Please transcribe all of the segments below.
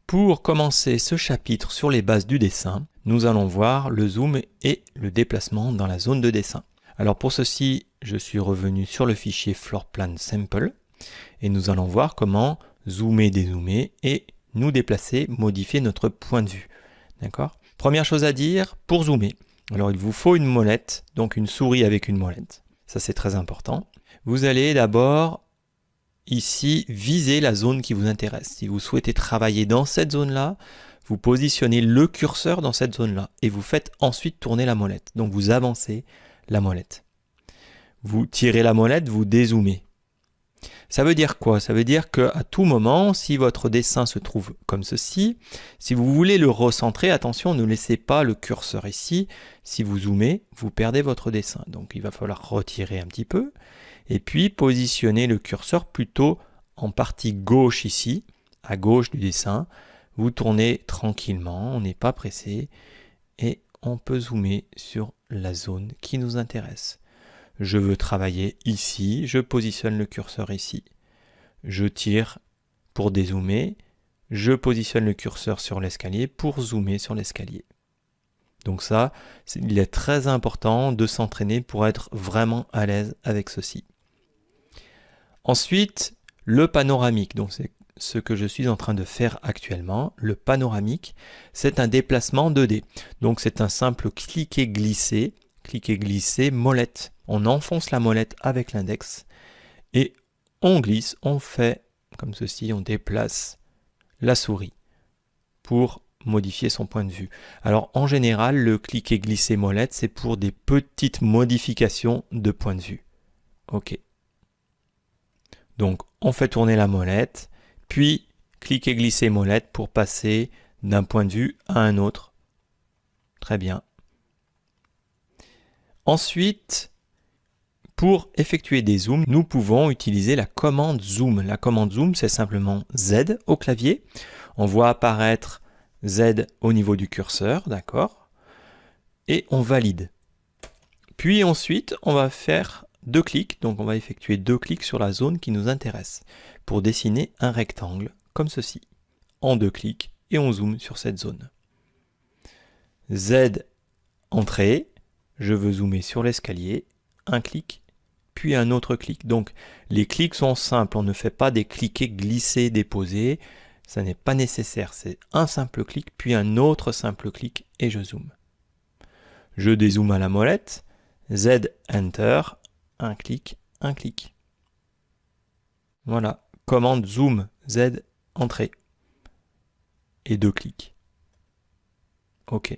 Pour commencer ce chapitre sur les bases du dessin, nous allons voir le zoom et le déplacement dans la zone de dessin. Alors pour ceci, je suis revenu sur le fichier Floorplan Sample et nous allons voir comment zoomer, dézoomer et nous déplacer, modifier notre point de vue. D'accord ? Première chose à dire, pour zoomer, alors il vous faut une molette, donc une souris avec une molette. Ça c'est très important. Vous allez d'abord ici viser la zone qui vous intéresse. Si vous souhaitez travailler dans cette zone-là, vous positionnez le curseur dans cette zone-là et vous faites ensuite tourner la molette. Donc vous avancez la molette. Vous tirez la molette, vous dézoomez. Ça veut dire quoi? Ça veut dire qu'à tout moment, si votre dessin se trouve comme ceci, si vous voulez le recentrer, attention, ne laissez pas le curseur ici. Si vous zoomez, vous perdez votre dessin. Donc il va falloir retirer un petit peu. Et puis positionner le curseur plutôt en partie gauche ici, à gauche du dessin. Vous tournez tranquillement, on n'est pas pressé. Et on peut zoomer sur la zone qui nous intéresse. Je veux travailler ici, je positionne le curseur ici. Je tire pour dézoomer, je positionne le curseur sur l'escalier pour zoomer sur l'escalier. Donc ça, il est très important de s'entraîner pour être vraiment à l'aise avec ceci. Ensuite, le panoramique, donc c'est ce que je suis en train de faire actuellement. Le panoramique, c'est un déplacement 2D. Donc c'est un simple cliquer-glisser, molette. On enfonce la molette avec l'index et on glisse, on fait comme ceci, on déplace la souris pour modifier son point de vue. Alors en général, le cliquer-glisser molette, c'est pour des petites modifications de point de vue. Ok. Donc on fait tourner la molette, puis cliquer-glisser molette pour passer d'un point de vue à un autre. Très bien. Ensuite, pour effectuer des zooms, nous pouvons utiliser la commande zoom. La commande zoom, c'est simplement Z au clavier. On voit apparaître Z au niveau du curseur, d'accord ? Et on valide. Puis ensuite, on va faire 2 clics, donc on va effectuer 2 clics sur la zone qui nous intéresse pour dessiner un rectangle comme ceci. En 2 clics et on zoome sur cette zone. Z, entrée, je veux zoomer sur l'escalier, un clic, puis un autre clic. Donc les clics sont simples, on ne fait pas des cliquer, glisser, déposer, ça n'est pas nécessaire, c'est un simple clic, puis un autre simple clic et je zoome. Je dézoome à la molette, Z, Enter, un clic, un clic. Voilà, commande zoom, Z, entrée. Et 2 clics. OK.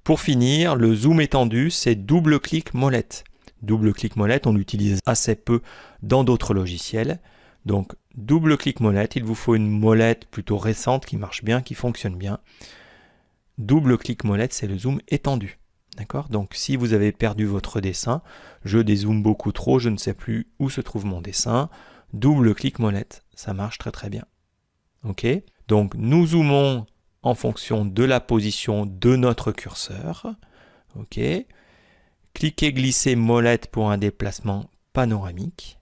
Pour finir, le zoom étendu, c'est double clic molette. Double clic molette, on l'utilise assez peu dans d'autres logiciels. Donc, double clic molette, il vous faut une molette plutôt récente qui marche bien, qui fonctionne bien. Double clic molette, c'est le zoom étendu. D'accord ? Donc si vous avez perdu votre dessin, je dézoome beaucoup trop, je ne sais plus où se trouve mon dessin, double clic molette, ça marche très très bien. Ok ? Donc nous zoomons en fonction de la position de notre curseur. Ok ? Cliquez glisser molette pour un déplacement panoramique.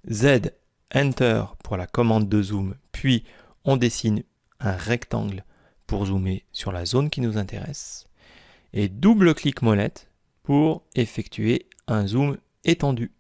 Z, Enter pour la commande de zoom, puis on dessine un rectangle pour zoomer sur la zone qui nous intéresse. Et double clic molette pour effectuer un zoom étendu.